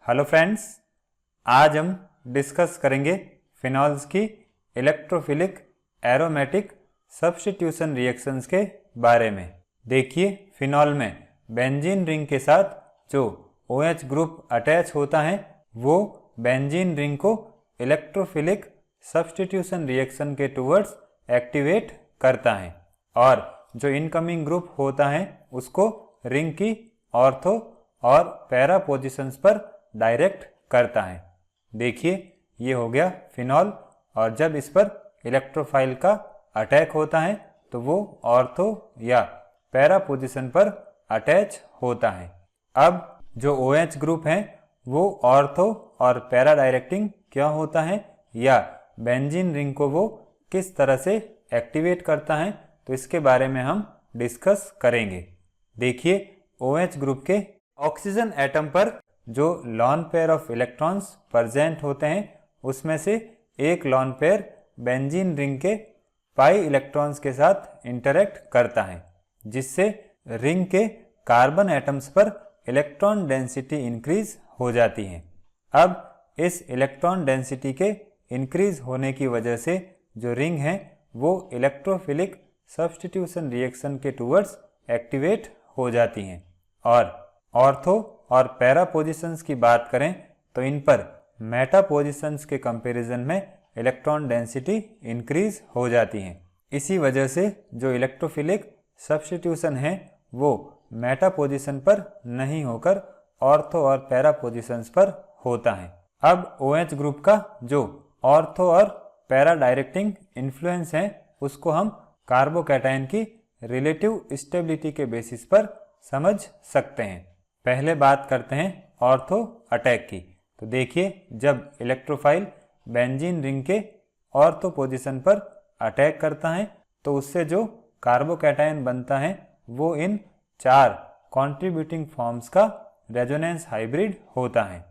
Hello friends, आज हम discuss करेंगे फिनॉल्स की इलेक्ट्रोफिलिक एरोमेटिक सब्स्टिट्यूशन रिएक्शंस के बारे में। देखिए, फिनॉल में बेंजीन रिंग के साथ जो OH ग्रुप अटैच होता है वो बेंजीन रिंग को इलेक्ट्रोफिलिक सब्स्टिट्यूशन रिएक्शन के टुवर्ड्स एक्टिवेट करता है और जो इनकमिंग ग्रुप होता है उसको रिंग की ऑर्थो और पैरा पोजिशंस पर डायरेक्ट करता है। देखिए, ये हो गया फिनॉल और जब इस पर इलेक्ट्रोफाइल का अटैक होता है तो वो ऑर्थो या पैरा पोजिशन पर अटैच होता है। अब जो OH ग्रुप है वो ऑर्थो और पैरा डायरेक्टिंग क्या होता है या बेंजीन रिंग को वो किस तरह से एक्टिवेट करता है, तो इसके बारे में हम डिस्कस करेंगे। देखिए, OH ग्रुप के ऑक्सीजन एटम पर जो lone pair of electrons present होते हैं उसमें से एक लॉन पेयर बेंजीन रिंग के पाई इलेक्ट्रॉन्स के साथ इंटरेक्ट करता है, जिससे रिंग के कार्बन एटम्स पर इलेक्ट्रॉन डेंसिटी इंक्रीज हो जाती है। अब इस इलेक्ट्रॉन डेंसिटी के इंक्रीज होने की वजह से जो रिंग है वो इलेक्ट्रोफिलिक सब्स्टिट्यूशन रिएक्शन के टुवर्ड्स एक्टिवेट हो जाती हैं। और ऑर्थो और पैरा पोजिशंस की बात करें तो इन पर मेटा पोजिशंस के कंपैरिजन में इलेक्ट्रॉन डेंसिटी इंक्रीज हो जाती है। इसी वजह से जो इलेक्ट्रोफिलिक सब्स्टिट्यूशन है वो मेटा पोजिशन पर नहीं होकर ऑर्थो और पैरा पोजिशंस पर होता है। अब OH ग्रुप का जो ऑर्थो और पैरा डायरेक्टिंग इन्फ्लुएंस है उसको हम कार्बोकैटायन की रिलेटिव स्टेबिलिटी के बेसिस पर समझ सकते हैं। पहले बात करते हैं ऑर्थो अटैक की। तो देखिए, जब इलेक्ट्रोफाइल बेंजीन रिंग के ऑर्थो पोजीशन पर अटैक करता है तो उससे जो कार्बोकैटायन बनता है वो इन 4 कॉन्ट्रीब्यूटिंग फॉर्म्स का रेजोनेंस हाइब्रिड होता है।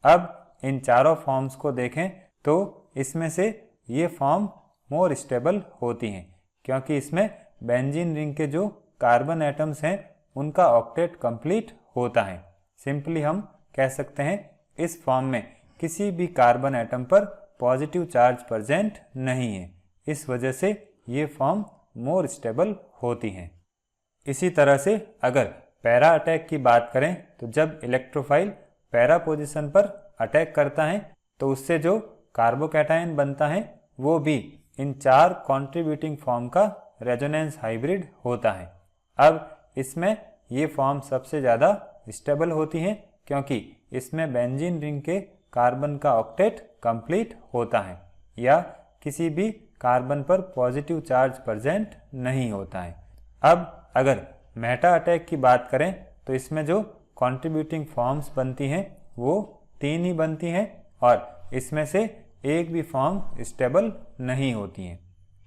अब इन चारों फॉर्म्स को देखें तो इसमें से ये फॉर्म मोर स्टेबल होती हैं क्योंकि इसमें बेंजीन रिंग के जो कार्बन एटम्स हैं उनका ऑक्टेट कंप्लीट होता है। सिंपली हम कह सकते हैं इस फॉर्म में किसी भी कार्बन एटम पर पॉजिटिव चार्ज प्रेजेंट नहीं है, इस वजह से ये फॉर्म मोर स्टेबल होती हैं। इसी तरह से अगर पैरा अटैक की बात करें तो जब इलेक्ट्रोफाइल पैरा पोजीशन पर अटैक करता है तो उससे जो कार्बोकैटायन बनता है वो भी इन 4 कॉन्ट्रीब्यूटिंग फॉर्म का रेजोनेंस हाइब्रिड होता है। अब इसमें ये फॉर्म सबसे ज़्यादा स्टेबल होती हैं क्योंकि इसमें बेंजीन रिंग के कार्बन का ऑक्टेट कंप्लीट होता है या किसी भी कार्बन पर पॉजिटिव चार्ज प्रेजेंट नहीं होता है। अब अगर मेटा अटैक की बात करें तो इसमें जो कॉन्ट्रीब्यूटिंग फॉर्म्स बनती हैं वो 3 ही बनती हैं और इसमें से एक भी फॉर्म स्टेबल नहीं होती हैं।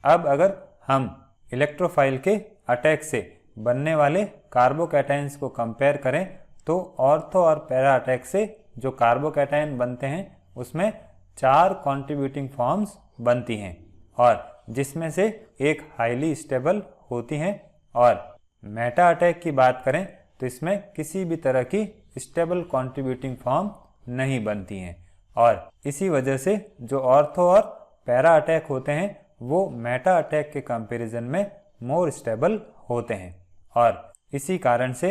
अब अगर हम इलेक्ट्रोफाइल के अटैक से बनने वाले कार्बोकैटायंस को कंपेयर करें तो ऑर्थो और पैरा अटैक से जो कार्बोकैटायन बनते हैं उसमें 4 कॉन्ट्रीब्यूटिंग फॉर्म्स बनती हैं और जिसमें से एक हाईली स्टेबल होती हैं। और मेटा अटैक की बात करें तो इसमें किसी भी तरह की स्टेबल कॉन्ट्रीब्यूटिंग फॉर्म नहीं बनती हैं और इसी वजह से जो ऑर्थो और पैरा अटैक होते हैं वो मेटा अटैक के कंपैरिजन में मोर स्टेबल होते हैं। और इसी कारण से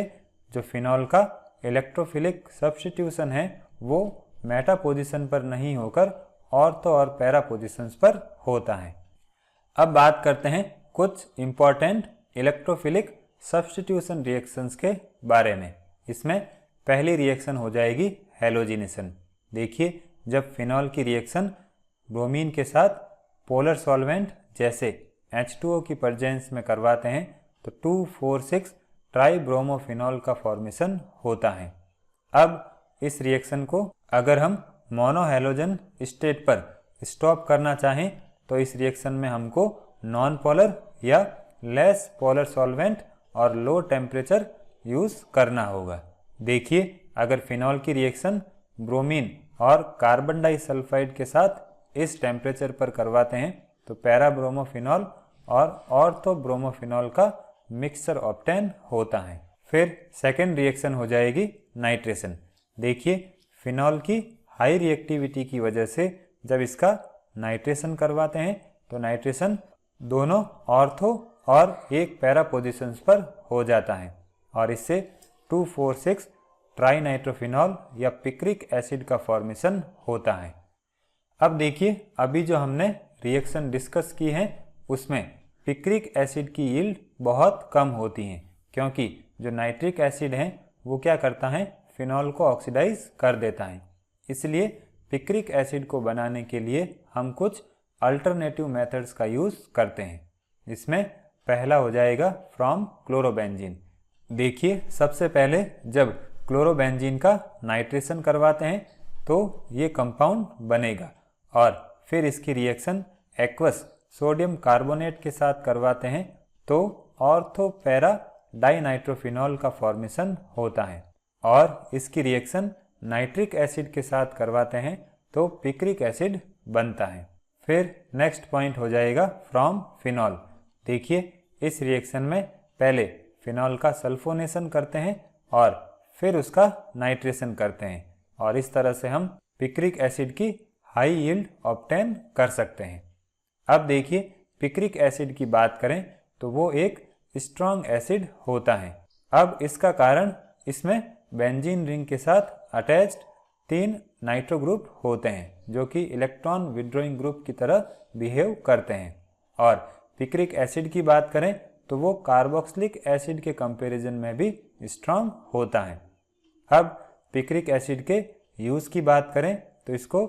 जो फिनॉल का इलेक्ट्रोफिलिक सब्स्टिट्यूशन है वो मेटा पोजीशन पर नहीं होकर ऑर्थो और पैरा पोजीशंस पर होता है। अब बात करते हैं कुछ इम्पॉर्टेंट इलेक्ट्रोफिलिक सब्स्टिट्यूशन रिएक्शंस के बारे में। इसमें पहली रिएक्शन हो जाएगी हैलोजिनेशन। देखिए, जब फिनॉल की रिएक्शन ब्रोमीन के साथ पोलर सॉल्वेंट जैसे H2O की प्रेजेंस में करवाते हैं तो 2,4,6 ट्राइब्रोमोफिनॉल का फॉर्मेशन होता है। अब इस रिएक्शन को अगर हम मोनोहैलोजन स्टेट पर स्टॉप करना चाहें तो इस रिएक्शन में हमको नॉन पोलर या लेस पोलर सॉल्वेंट और लो टेम्परेचर यूज़ करना होगा। देखिए, अगर फिनॉल की रिएक्शन ब्रोमीन और कार्बन डाइसल्फाइड के साथ इस टेम्परेचर पर करवाते हैं तो पैरा ब्रोमोफिनॉल और ऑर्थो ब्रोमोफिनॉल का मिक्सचर ऑब्टेन होता है। फिर सेकेंड रिएक्शन हो जाएगी नाइट्रेशन। देखिए, फिनॉल की हाई रिएक्टिविटी की वजह से जब इसका नाइट्रेशन करवाते हैं तो नाइट्रेशन दोनों ऑर्थो और एक पैरा पोजिशंस पर हो जाता है और इससे 2,4,6 ट्राइनाइट्रोफिनॉल या पिक्रिक एसिड का फॉर्मेशन होता है। अब देखिए, अभी जो हमने रिएक्शन डिस्कस की है उसमें पिक्रिक एसिड की यील्ड बहुत कम होती है, क्योंकि जो नाइट्रिक एसिड है वो क्या करता है, फिनॉल को ऑक्सीडाइज कर देता है। इसलिए पिक्रिक एसिड को बनाने के लिए हम कुछ अल्टरनेटिव मेथड्स का यूज़ करते हैं। इसमें पहला हो जाएगा फ्रॉम क्लोरोबेंजीन। देखिए, सबसे पहले जब क्लोरोबेंजीन का नाइट्रेशन करवाते हैं तो ये कंपाउंड बनेगा और फिर इसकी रिएक्शन एक्वस सोडियम कार्बोनेट के साथ करवाते हैं तो ऑर्थो पैरा डाइनाइट्रोफिनॉल का फॉर्मेशन होता है और इसकी रिएक्शन नाइट्रिक एसिड के साथ करवाते हैं तो पिक्रिक एसिड बनता है। फिर नेक्स्ट पॉइंट हो जाएगा फ्रॉम फिनॉल। देखिए, इस रिएक्शन में पहले फिनॉल का सल्फोनेशन करते हैं और फिर उसका नाइट्रेशन करते हैं और इस तरह से हम पिक्रिक एसिड की हाई यील्ड ऑब्टेन कर सकते हैं। अब देखिए, पिक्रिक एसिड की बात करें तो वो एक स्ट्रॉन्ग एसिड होता है। अब इसका कारण इसमें बेंजीन रिंग के साथ अटैच्ड 3 नाइट्रो ग्रुप होते हैं जो कि इलेक्ट्रॉन विड्रॉइंग ग्रुप की तरह बिहेव करते हैं। और पिक्रिक एसिड की बात करें तो वो कार्बोक्सिलिक एसिड के कंपैरिजन में भी स्ट्रॉन्ग होता है। अब पिक्रिक एसिड के यूज़ की बात करें तो इसको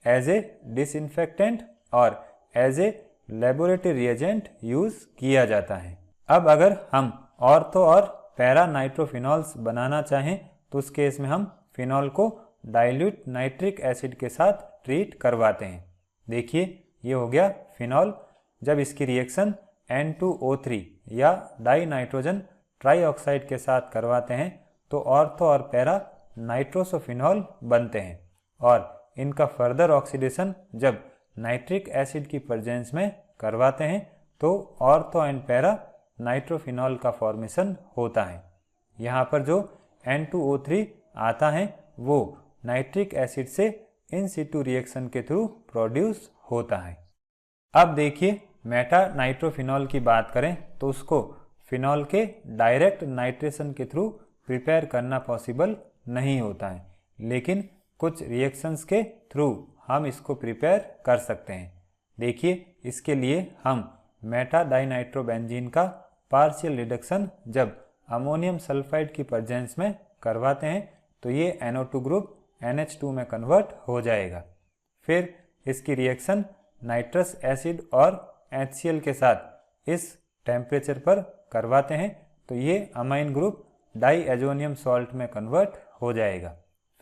एज ए डिसइंफेक्टेंट और as a laboratory reagent use किया जाता है। अब अगर हम ऑर्थो और पैरा नाइट्रोफिनॉल्स बनाना चाहें तो उस केस में हम फिनॉल को डाइल्यूट नाइट्रिक एसिड के साथ ट्रीट करवाते हैं। देखिए, ये हो गया फिनॉल। जब इसकी रिएक्शन N2O3 या डाई नाइट्रोजन ट्राईऑक्साइड के साथ करवाते हैं तो ऑर्थो और पैरा नाइट्रोसोफिनॉल बनते हैं और इनका फर्दर ऑक्सीडेशन जब नाइट्रिक एसिड की प्रेजेंस में करवाते हैं तो ऑर्थो एंड पैरा नाइट्रोफिनॉल का फॉर्मेशन होता है। यहाँ पर जो N2O3 आता है वो नाइट्रिक एसिड से इन सिटू रिएक्शन के थ्रू प्रोड्यूस होता है। अब देखिए, मेटा नाइट्रोफिनॉल की बात करें तो उसको फिनॉल के डायरेक्ट नाइट्रेशन के थ्रू प्रिपेयर करना पॉसिबल नहीं होता है, लेकिन कुछ रिएक्शंस के थ्रू हम इसको प्रिपेयर कर सकते हैं। देखिए, इसके लिए हम मेटा डाइनाइट्रोबेंजीन का पार्शियल रिडक्शन जब अमोनियम सल्फाइड की प्रेजेंस में करवाते हैं तो ये NO2 ग्रुप NH2 में कन्वर्ट हो जाएगा। फिर इसकी रिएक्शन नाइट्रस एसिड और HCl के साथ इस टेम्परेचर पर करवाते हैं तो ये अमाइन ग्रुप डाईएजोनियम सॉल्ट में कन्वर्ट हो जाएगा।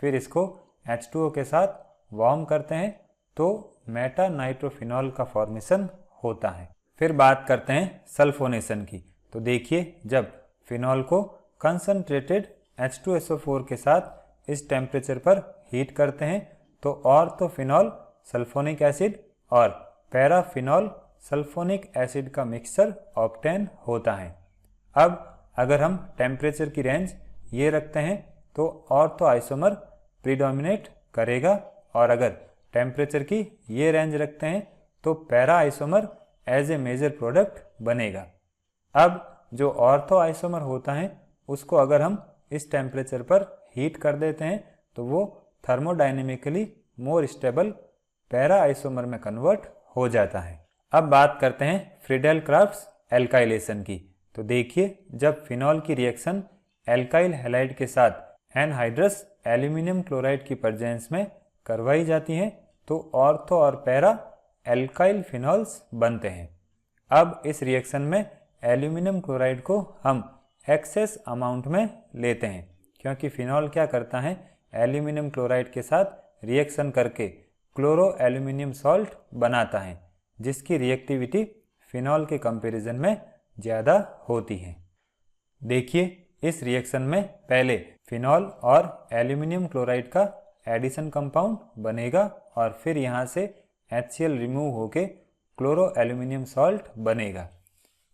फिर इसको H2O के साथ वार्म करते हैं तो मेटा नाइट्रोफिनॉल का फॉर्मेशन होता है। फिर बात करते हैं सल्फोनेशन की। तो देखिए, जब फिनॉल को कंसनट्रेटेड H2SO4 के साथ इस टेम्परेचर पर हीट करते हैं तो ऑर्थोफिनॉल सल्फोनिक एसिड और पैराफिनॉल सल्फोनिक एसिड का मिक्सचर ऑब्टेन होता है। अब अगर हम टेम्परेचर की रेंज ये रखते हैं तो ऑर्थो आइसोमर प्रीडोमिनेट करेगा और अगर टेम्परेचर की ये रेंज रखते हैं तो para isomer as a major product बनेगा। अब जो ऑर्थो आइसोमर होता है उसको अगर हम इस टेम्परेचर पर हीट कर देते हैं तो वो thermodynamically more stable para isomer में कन्वर्ट हो जाता है। अब बात करते हैं फ्रीडेल क्राफ्ट्स एल्काइलेशन की। तो देखिए, जब फिनॉल की रिएक्शन एल्काइल हैलाइड के साथ एनहाइड्रस एल्यूमिनियम क्लोराइड की प्रेजेंस में करवाई जाती है तो ऑर्थो और पैरा एल्काइल फिनॉल्स बनते हैं। अब इस रिएक्शन में एल्यूमिनियम क्लोराइड को हम एक्सेस अमाउंट में लेते हैं क्योंकि फिनॉल क्या करता है, एल्यूमिनियम क्लोराइड के साथ रिएक्शन करके क्लोरो एल्यूमिनियम सॉल्ट बनाता है जिसकी रिएक्टिविटी फिनॉल के कंपैरिजन में ज़्यादा होती है। देखिए, इस रिएक्शन में पहले फिनॉल और एल्यूमिनियम क्लोराइड का एडिशन कंपाउंड बनेगा और फिर यहाँ से HCl रिमूव होके क्लोरो एल्यूमिनियम सॉल्ट बनेगा।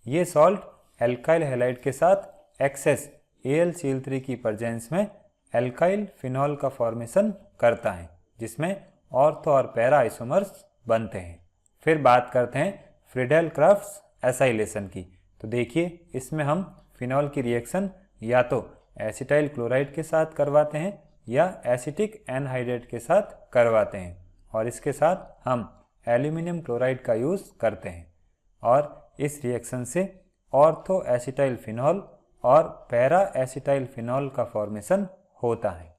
ये सॉल्ट एल्काइल हैलाइड के साथ एक्सेस AlCl3 की प्रेजेंस में एल्काइल फिनॉल का फॉर्मेशन करता है, जिसमें ऑर्थो और पैरा आइसोमर्स बनते हैं। फिर बात करते हैं फ्रीडेल-क्राफ्ट एसाइलेशन की। तो देखिए, इसमें हम फिनॉल की रिएक्शन या तो एसिटाइल क्लोराइड के साथ करवाते हैं या एसिटिक एनहाइड्रेट के साथ करवाते हैं, और इसके साथ हम एल्यूमिनियम क्लोराइड का यूज़ करते हैं, और इस रिएक्शन से ऑर्थो एसिटाइल फिनॉल और पैरा एसिटाइल फिनॉल का फॉर्मेशन होता है।